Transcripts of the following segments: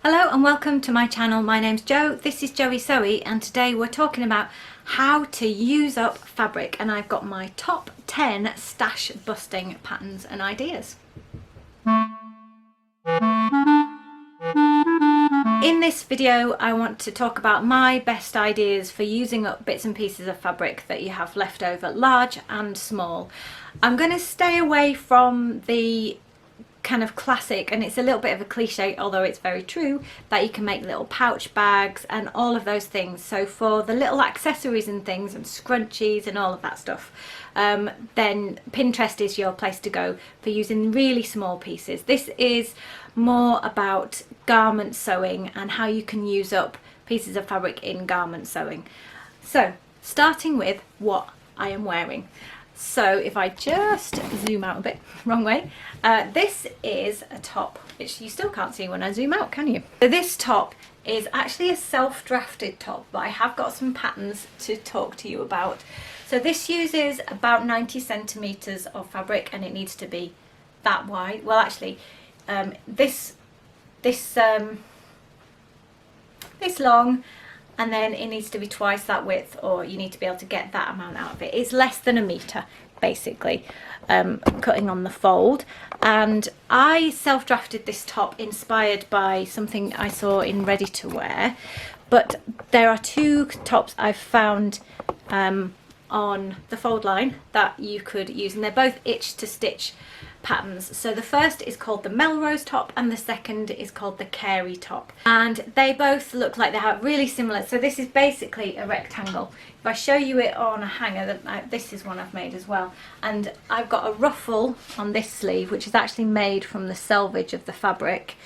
Hello and welcome to my channel. My name's Jo, this is Joey Sewy, and today we're talking about how to use up fabric, and I've got my top 10 stash busting patterns and ideas. In this video I want to talk about my best ideas for using up bits and pieces of fabric that you have left over, large and small. I'm going to stay away from the kind of classic, and it's a little bit of a cliche, although it's very true, that you can make little pouch bags and all of those things. So for the little accessories and things and scrunchies and all of that stuff, then Pinterest is your place to go for using really small pieces. This is more about garment sewing and how you can use up pieces of fabric in garment sewing. So starting with what I am wearing. So if I just zoom out a bit, wrong way, this is a top, which you still can't see when I zoom out, can you? So this top is actually a self-drafted top, but I have got some patterns to talk to you about. So this uses about 90 centimeters of fabric, and it needs to be that wide. Well, actually, this long, and then it needs to be twice that width, or you need to be able to get that amount out of it. It's less than a metre, basically, cutting on the fold. And I self-drafted this top inspired by something I saw in ready to wear, but there are two tops I've found on the fold line that you could use, and they're both itch to stitch patterns. So the first is called the Melrose top and the second is called the Carey top, and they both look like they have really similar. So this is basically a rectangle. If I show you it on a hanger, this is one I've made as well, and I've got a ruffle on this sleeve which is actually made from the selvage of the fabric,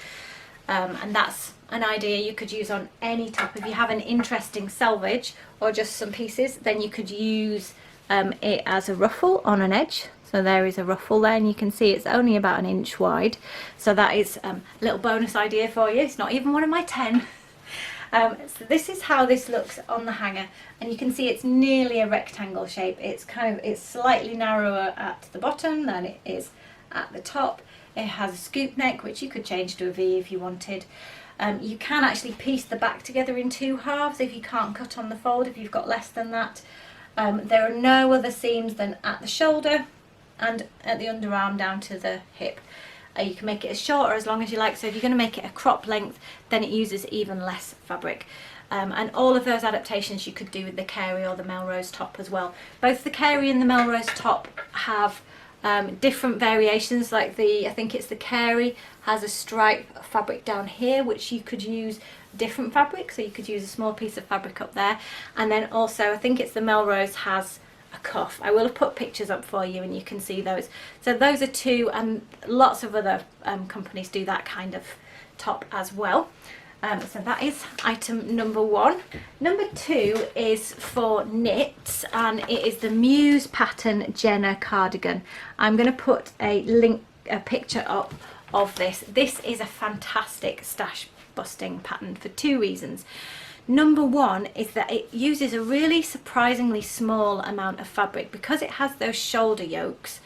and that's an idea you could use on any top. If you have an interesting selvage or just some pieces, then you could use it as a ruffle on an edge. So there is a ruffle there, and you can see it's only about an inch wide. So that is a little bonus idea for you. It's not even one of my 10. So this is how this looks on the hanger, and you can see it's nearly a rectangle shape. It's slightly narrower at the bottom than it is at the top. It has a scoop neck, which you could change to a V if you wanted. You can actually piece the back together in two halves if you can't cut on the fold, if you've got less than that. There are no other seams than at the shoulder and at the underarm down to the hip. You can make it as short or as long as you like. So if you're going to make it a crop length, then it uses even less fabric. And all of those adaptations you could do with the Carey or the Melrose top as well. Both the Carey and the Melrose top have different variations. Like I think it's the Carey has a stripe fabric down here, which you could use different fabric. So you could use a small piece of fabric up there. And then also I think it's the Melrose has a cuff. I will have put pictures up for you and you can see those. So those are two, and lots of other companies do that kind of top as well. So that is item number one. Number two is for knits, and it is the Muse pattern Jenna cardigan. I'm going to put a picture up of this. This is a fantastic stash busting pattern for two reasons. Number one is that it uses a really surprisingly small amount of fabric. Because it has those shoulder yokes,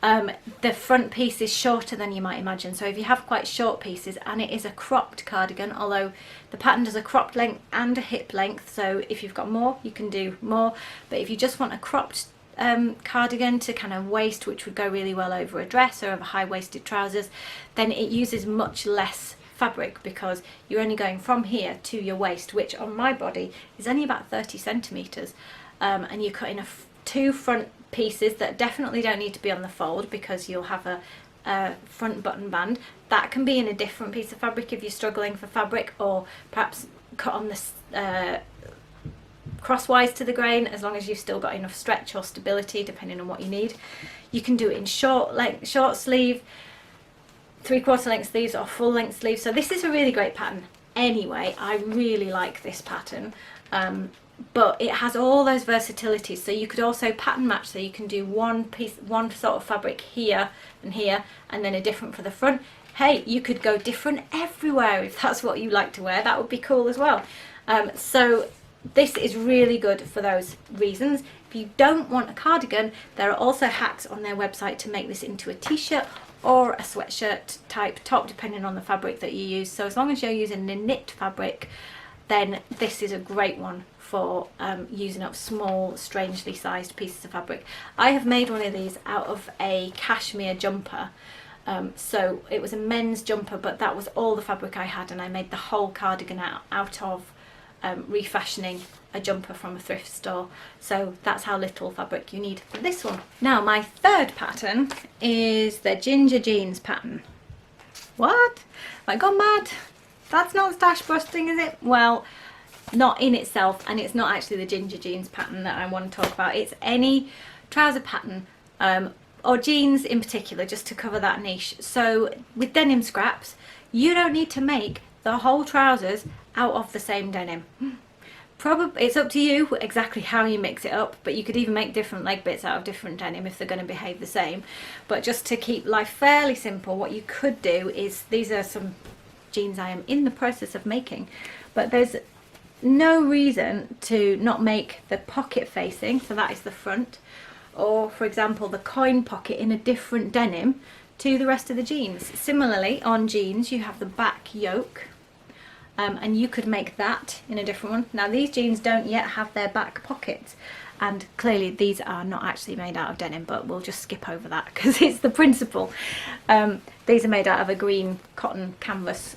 the front piece is shorter than you might imagine. So if you have quite short pieces, and it is a cropped cardigan, although the pattern does a cropped length and a hip length, so if you've got more you can do more, but if you just want a cropped cardigan to kind of waist, which would go really well over a dress or over high-waisted trousers, then it uses much less fabric because you're only going from here to your waist, which on my body is only about 30 centimeters, and you're cutting two front pieces that definitely don't need to be on the fold because you'll have a front button band. That can be in a different piece of fabric if you're struggling for fabric, or perhaps cut on this crosswise to the grain, as long as you've still got enough stretch or stability depending on what you need. You can do it in short sleeve, 3/4 length sleeves, or full length sleeves. So this is a really great pattern anyway. I really like this pattern, but it has all those versatilities. So you could also pattern match, so you can do one sort of fabric here and here, and then a different for the front. Hey, you could go different everywhere if that's what you like to wear. That would be cool as well. So this is really good for those reasons. If you don't want a cardigan, there are also hacks on their website to make this into a t-shirt or a sweatshirt type top, depending on the fabric that you use. So as long as you're using a knit fabric, then this is a great one for using up small, strangely sized pieces of fabric. I have made one of these out of a cashmere jumper. So it was a men's jumper, but that was all the fabric I had, and I made the whole cardigan out of refashioning a jumper from a thrift store. So that's how little fabric you need for this one. Now my third pattern is the ginger jeans pattern. What? Have I gone mad? That's not stash busting, is it? Well, not in itself, and it's not actually the ginger jeans pattern that I want to talk about. It's any trouser pattern, or jeans in particular, just to cover that niche. So with denim scraps, you don't need to make the whole trousers out of the same denim. Probably it's up to you exactly how you mix it up, but you could even make different leg bits out of different denim if they're going to behave the same. But just to keep life fairly simple, what you could do is, these are some jeans I am in the process of making, but there's no reason to not make the pocket facing, so that is the front, or for example the coin pocket, in a different denim to the rest of the jeans. Similarly on jeans you have the back yoke, and you could make that in a different one. Now these jeans don't yet have their back pockets, and clearly these are not actually made out of denim, but we'll just skip over that because it's the principle. These are made out of a green cotton canvas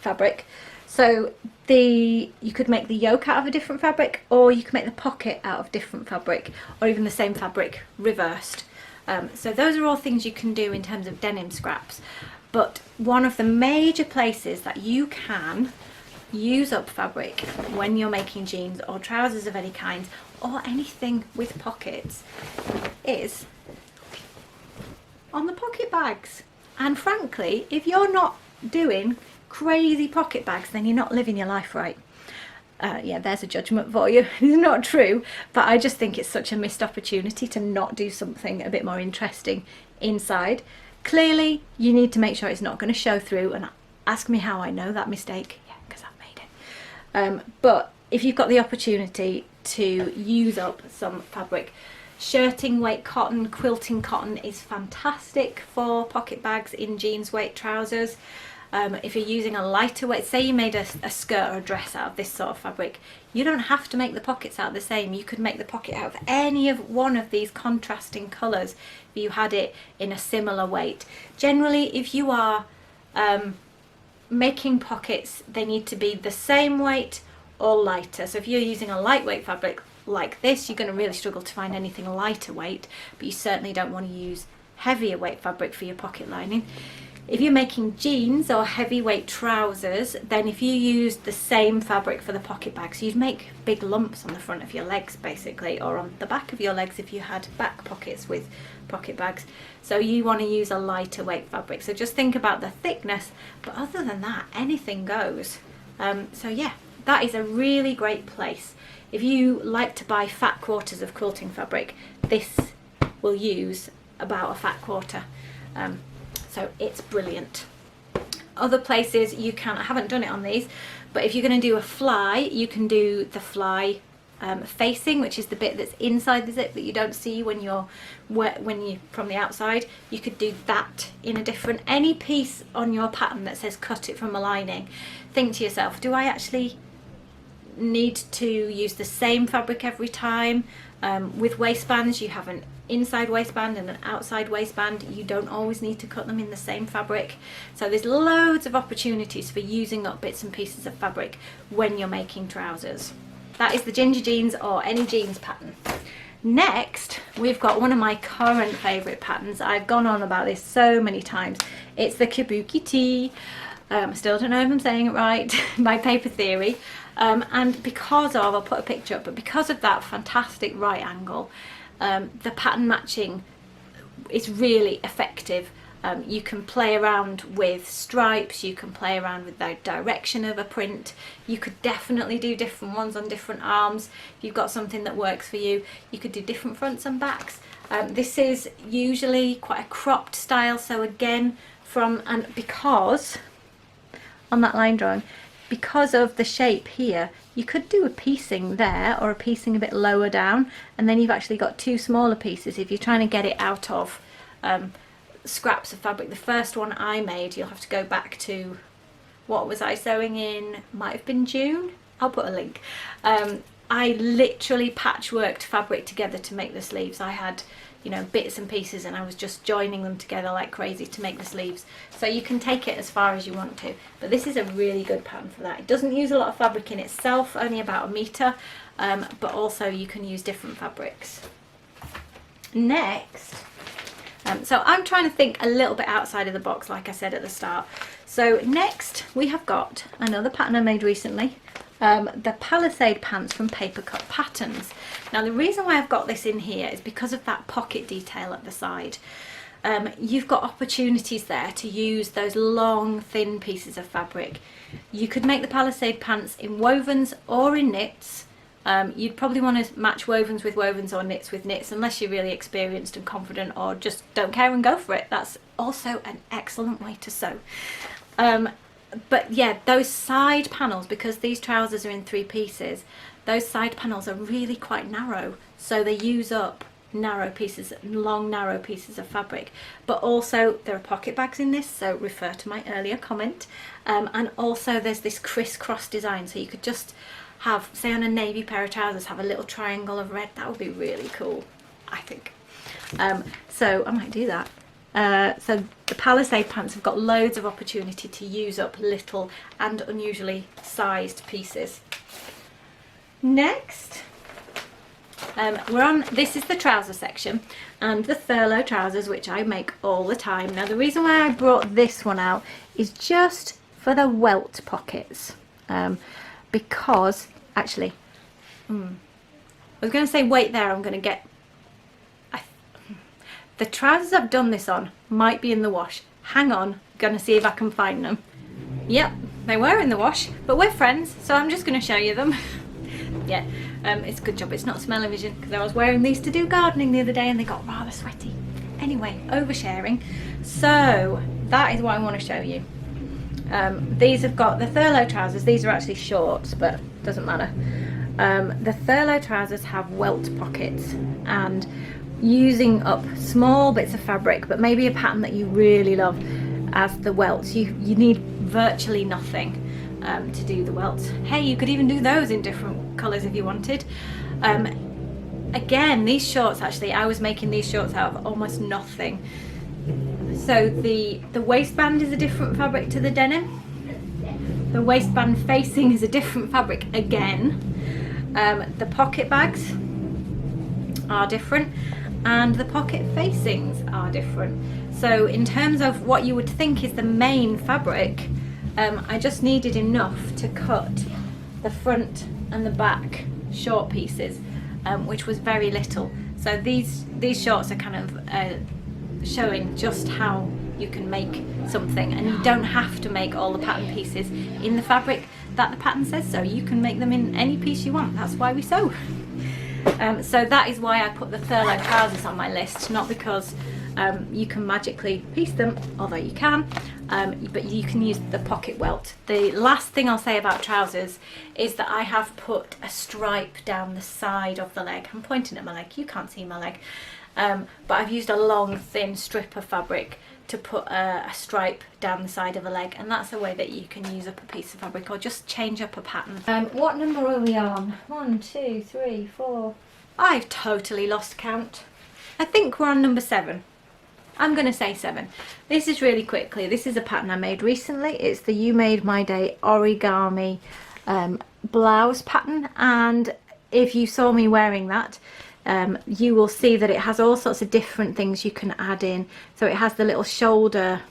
fabric. So you could make the yoke out of a different fabric, or you could make the pocket out of different fabric, or even the same fabric reversed. So those are all things you can do in terms of denim scraps. But one of the major places that you can use up fabric when you're making jeans or trousers of any kind, or anything with pockets, is on the pocket bags. And frankly, if you're not doing crazy pocket bags, then you're not living your life right. Yeah, there's a judgment for you. It's not true, but I just think it's such a missed opportunity to not do something a bit more interesting inside. Clearly you need to make sure it's not going to show through, and ask me how I know that mistake. Yeah, because I've made it. But if you've got the opportunity to use up some fabric, shirting weight cotton, quilting cotton is fantastic for pocket bags in jeans weight trousers. If you're using a lighter weight, say you made a skirt or a dress out of this sort of fabric, you don't have to make the pockets out the same. You could make the pocket out of any of one of these contrasting colours if you had it in a similar weight. Generally, if you are making pockets, they need to be the same weight or lighter. So if you're using a lightweight fabric like this, you're going to really struggle to find anything lighter weight, but you certainly don't want to use heavier weight fabric for your pocket lining. If you're making jeans or heavyweight trousers, then if you used the same fabric for the pocket bags, you'd make big lumps on the front of your legs basically, or on the back of your legs if you had back pockets with pocket bags. So you want to use a lighter weight fabric. So just think about the thickness, but other than that, anything goes. So yeah, that is a really great place. If you like to buy fat quarters of quilting fabric, this will use about a fat quarter. So it's brilliant. Other places you can, I haven't done it on these, but if you're going to do a fly, you can do the fly facing, which is the bit that's inside the zip that you don't see when you're from the outside. You could do that in a different, any piece on your pattern that says cut it from a lining. Think to yourself, do I actually need to use the same fabric every time? With waistbands, you have an inside waistband and an outside waistband. You don't always need to cut them in the same fabric. So there's loads of opportunities for using up bits and pieces of fabric when you're making trousers. That is the ginger jeans or any jeans pattern. Next, we've got one of my current favourite patterns. I've gone on about this so many times. It's the Kabuki tee. Still don't know if I'm saying it right, by Paper Theory. And because of, I'll put a picture up, but because of that fantastic right angle, the pattern matching is really effective. You can play around with stripes, you can play around with the direction of a print. You could definitely do different ones on different arms. If you've got something that works for you, you could do different fronts and backs. This is usually quite a cropped style, so again, because on that line drawing, because of the shape here, you could do a piecing there or a piecing a bit lower down, and then you've actually got two smaller pieces if you're trying to get it out of scraps of fabric. The first one I made, you'll have to go back to, what was I sewing in? Might have been June. I'll put a link. I literally patchworked fabric together to make the sleeves. I had, you know, bits and pieces, and I was just joining them together like crazy to make the sleeves. So you can take it as far as you want to, but this is a really good pattern for that. It doesn't use a lot of fabric in itself, only about 1 meter, but also you can use different fabrics. Next, so I'm trying to think a little bit outside of the box, like I said at the start. So next we have got another pattern I made recently, the Palisade pants from Papercut Patterns. Now the reason why I've got this in here is because of that pocket detail at the side. You've got opportunities there to use those long thin pieces of fabric. You could make the Palisade pants in wovens or in knits. You'd probably want to match wovens with wovens or knits with knits, unless you're really experienced and confident, or just don't care and go for it. That's also an excellent way to sew. But yeah, those side panels, because these trousers are in 3 pieces, those side panels are really quite narrow, so they use up narrow pieces, long narrow pieces of fabric. But also there are pocket bags in this, so refer to my earlier comment. And also there's this crisscross design, so you could just have, say on a navy pair of trousers, have a little triangle of red. That would be really cool, I think. So I might do that. So the Palisade pants have got loads of opportunity to use up little and unusually sized pieces. Next, we're on, this is the trouser section, and the Thurlow trousers, which I make all the time. Now the reason why I brought this one out is just for the welt pockets, because actually, I was going to say wait there, I'm going to get, the trousers I've done this on might be in the wash. Hang on, gonna see if I can find them. Yep, they were in the wash, but we're friends, so I'm just gonna show you them. Yeah, it's a good job it's not smell-o-vision, because I was wearing these to do gardening the other day and they got rather sweaty. Anyway, oversharing. So that is what I want to show you. These have got the Thurlow trousers. These are actually shorts, but doesn't matter. The Thurlow trousers have welt pockets, and using up small bits of fabric, but maybe a pattern that you really love as the welts, you need virtually nothing to do the welts. Hey, you could even do those in different colours if you wanted. Again, these shorts, actually I was making these shorts out of almost nothing. So the waistband is a different fabric to the denim. The waistband facing is a different fabric again. The pocket bags are different, and the pocket facings are different. So in terms of what you would think is the main fabric, I just needed enough to cut the front and the back short pieces, which was very little. So these shorts are kind of showing just how you can make something, and you don't have to make all the pattern pieces in the fabric that the pattern says so. You can make them in any piece you want. That's why we sew. So that is why I put the Thurlow trousers on my list, not because you can magically piece them, although you can, but you can use the pocket welt. The last thing I'll say about trousers is that I have put a stripe down the side of the leg. I'm pointing at my leg, you can't see my leg, but I've used a long thin strip of fabric to put a stripe down the side of a leg, and that's a way that you can use up a piece of fabric or just change up a pattern. What number are we on? 1, 2, 3, 4. I've totally lost count. I think we're on number 7. I'm going to say 7. This is really quickly. This is a pattern I made recently. It's the You Made My Day Origami blouse pattern, and if you saw me wearing that, you will see that it has all sorts of different things you can add in. So it has the little shoulder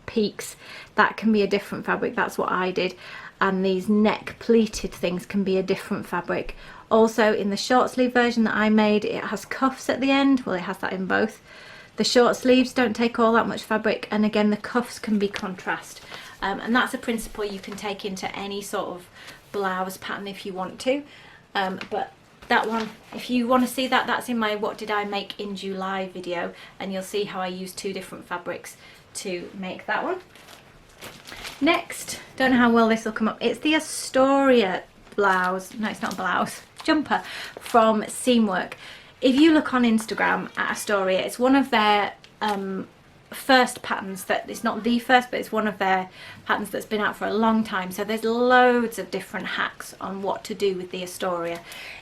peaks. That can be a different fabric. That's what I did. And these neck pleated things can be a different fabric. Also in the short sleeve version that I made, it has cuffs at the end. Well, it has that in both. The short sleeves don't take all that much fabric, and again the cuffs can be contrast. And that's a principle you can take into any sort of blouse pattern if you want to. But that one, if you want to see that, that's in my What Did I Make in July video, and you'll see how I use 2 different fabrics to make that one. Next, don't know how well this will come up, it's the Astoria blouse, no it's not a blouse, jumper from Seamwork. If you look on Instagram at Astoria, it's one of their first patterns, that it's not the first, but it's one of their patterns that's been out for a long time. So there's loads of different hacks on what to do with the Astoria.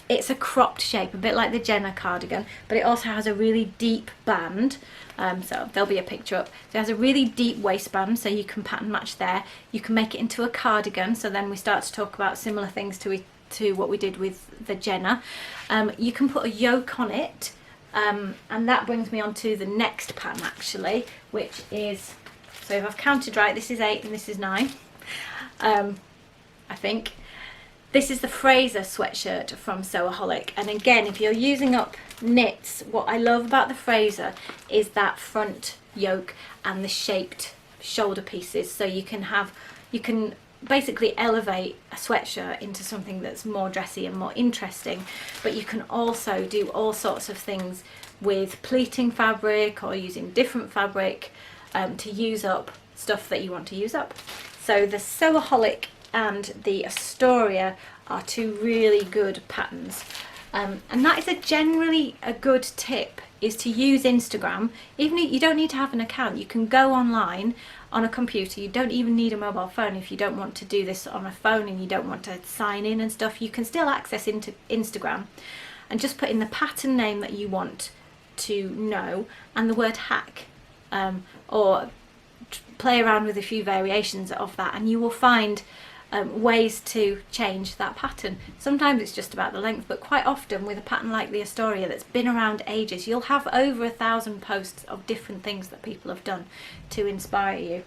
It's a cropped shape, a bit like the Jenna cardigan, but it also has a really deep band. So there'll be a picture up. So it has a really deep waistband, so you can pattern match there. You can make it into a cardigan, so then we start to talk about similar things to what we did with the Jenna. You can put a yoke on it, and that brings me on to the next pattern actually, which is, so if I've counted right, this is 8 and this is 9, I think. This is the Fraser sweatshirt from Sewaholic, and again, if you're using up knits, what I love about the Fraser is that front yoke and the shaped shoulder pieces, so you can basically elevate a sweatshirt into something that's more dressy and more interesting, but you can also do all sorts of things with pleating fabric or using different fabric to use up stuff that you want to use up. So the Sewaholic and the Astoria are two really good patterns, and that is generally a good tip, is to use Instagram. Even if you don't need to have an account, you can go online on a computer. You don't even need a mobile phone if you don't want to do this on a phone and you don't want to sign in and stuff. You can still access into Instagram and just put in the pattern name that you want to know and the word hack, or play around with a few variations of that, and you will find ways to change that pattern. Sometimes it's just about the length, but quite often with a pattern like the Astoria that's been around ages, you'll have over 1,000 posts of different things that people have done to inspire you.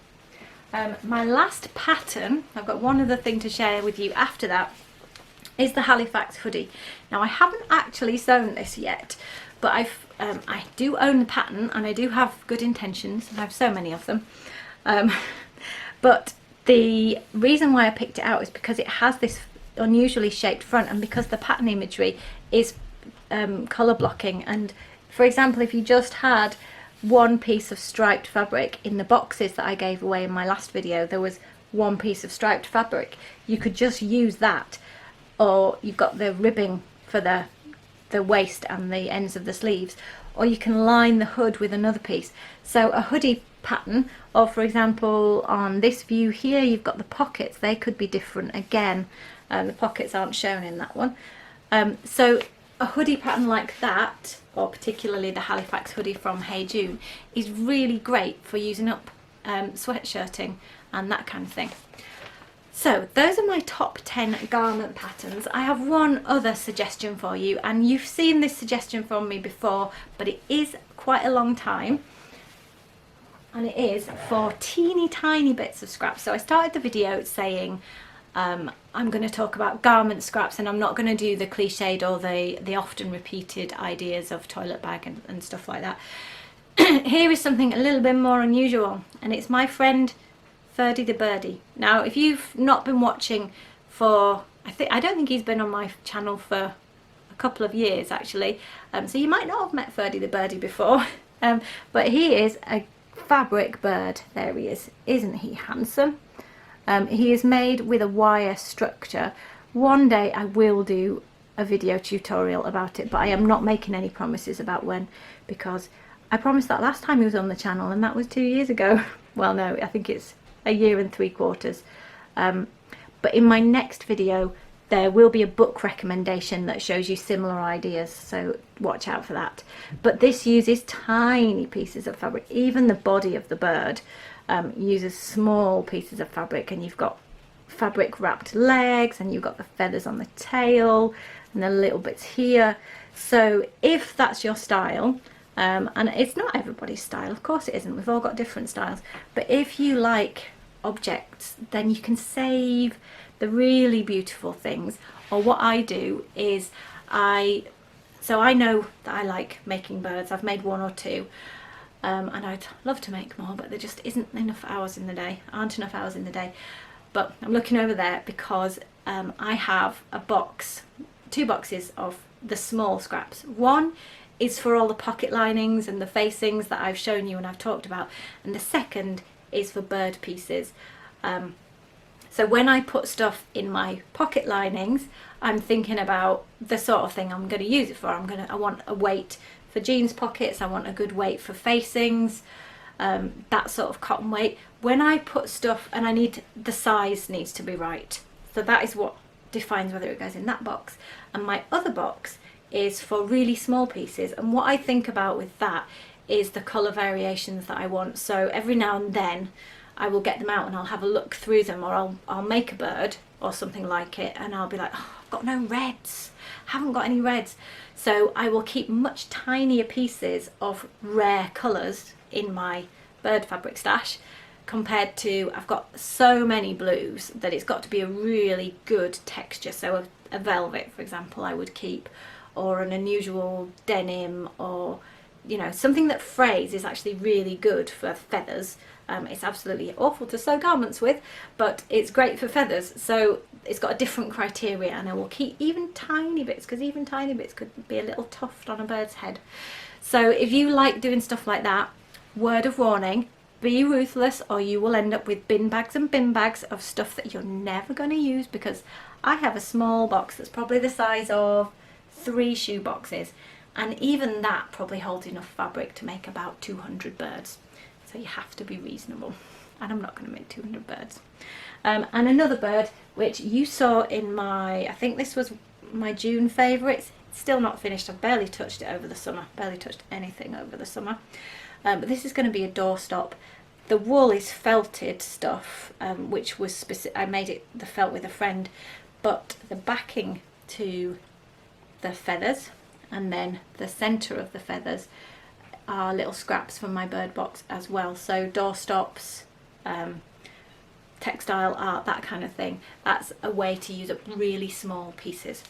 My last pattern, I've got one other thing to share with you after that, is the Halifax hoodie. Now I haven't actually sewn this yet, but I do own the pattern and I do have good intentions, and I have so many of them. But the reason why I picked it out is because it has this unusually shaped front, and because the pattern imagery is colour blocking. And for example, if you just had one piece of striped fabric in the boxes that I gave away in my last video, there was one piece of striped fabric, you could just use that, or you've got the ribbing for the waist and the ends of the sleeves, or you can line the hood with another piece. So a hoodie pattern, or for example on this view here you've got the pockets, they could be different again. The pockets aren't shown in that one. So a hoodie pattern like that, or particularly the Halifax hoodie from Hey June, is really great for using up sweatshirting and that kind of thing. So those are my top 10 garment patterns. I have one other suggestion for you, and you've seen this suggestion from me before, but it is quite a long time, and it is for teeny tiny bits of scraps. So I started the video saying I'm going to talk about garment scraps, and I'm not going to do the cliched or the often repeated ideas of toilet bag and stuff like that. Here is something a little bit more unusual, and it's my friend Ferdy the Birdie. Now if you've not been watching for, I don't think he's been on my channel for a couple of years actually, so you might not have met Ferdy the Birdie before, but he is a fabric bird. There he is. Isn't he handsome? He is made with a wire structure. One day I will do a video tutorial about it, but I am not making any promises about when, because I promised that last time he was on the channel, and that was 2 years ago. Well, no, I think it's a year and 3/4. But in my next video there will be a book recommendation that shows you similar ideas, so watch out for that. But this uses tiny pieces of fabric. Even the body of the bird uses small pieces of fabric, and you've got fabric wrapped legs, and you've got the feathers on the tail and the little bits here. So if that's your style, and it's not everybody's style, of course it isn't, we've all got different styles, but if you like objects, then you can save the really beautiful things. Or what I do is I know that I like making birds. I've made 1 or 2, and I'd love to make more, but there just isn't enough hours in the day, aren't enough hours in the day. But I'm looking over there because I have a box, 2 boxes of the small scraps. One is for all the pocket linings and the facings that I've shown you and I've talked about, and the second is for bird pieces. So when I put stuff in my pocket linings, I'm thinking about the sort of thing I'm going to use it for. I want a weight for jeans pockets, I want a good weight for facings, that sort of cotton weight. When I put stuff, and the size needs to be right, so that is what defines whether it goes in that box. And my other box is for really small pieces, and what I think about with that is the colour variations that I want. So every now and then I will get them out and I'll have a look through them, or I'll make a bird or something like it, and I'll be like, oh, I've got no reds, haven't got any reds. So I will keep much tinier pieces of rare colours in my bird fabric stash, compared to, I've got so many blues that it's got to be a really good texture. So a velvet, for example, I would keep, or an unusual denim, or you know, something that frays is actually really good for feathers. It's absolutely awful to sew garments with, but it's great for feathers. So it's got a different criteria, and I will keep even tiny bits, because even tiny bits could be a little tuft on a bird's head. So if you like doing stuff like that, word of warning, be ruthless, or you will end up with bin bags and bin bags of stuff that you're never going to use, because I have a small box that's probably the size of 3 shoe boxes, and even that probably holds enough fabric to make about 200 birds. So you have to be reasonable, and I'm not going to make 200 birds. And another bird which you saw in my, I think this was my June favourites, still not finished. I've barely touched it over the summer, barely touched anything over the summer. But this is going to be a doorstop. The wool is felted stuff, which was specific. I made the felt with a friend, but the backing to the feathers and then the centre of the feathers are little scraps from my bird box as well. So doorstops, textile art, that kind of thing. That's a way to use up really small pieces.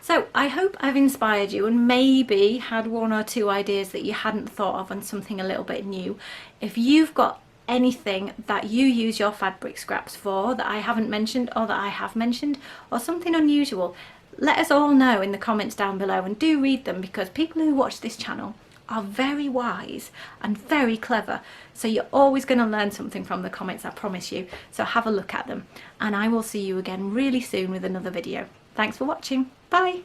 So I hope I've inspired you and maybe had 1 or 2 ideas that you hadn't thought of, and something a little bit new. If you've got anything that you use your fabric scraps for that I haven't mentioned, or that I have mentioned, or something unusual, let us all know in the comments down below, and do read them, because people who watch this channel are very wise and very clever. So you're always going to learn something from the comments, I promise you. So have a look at them, and I will see you again really soon with another video. Thanks for watching. Bye.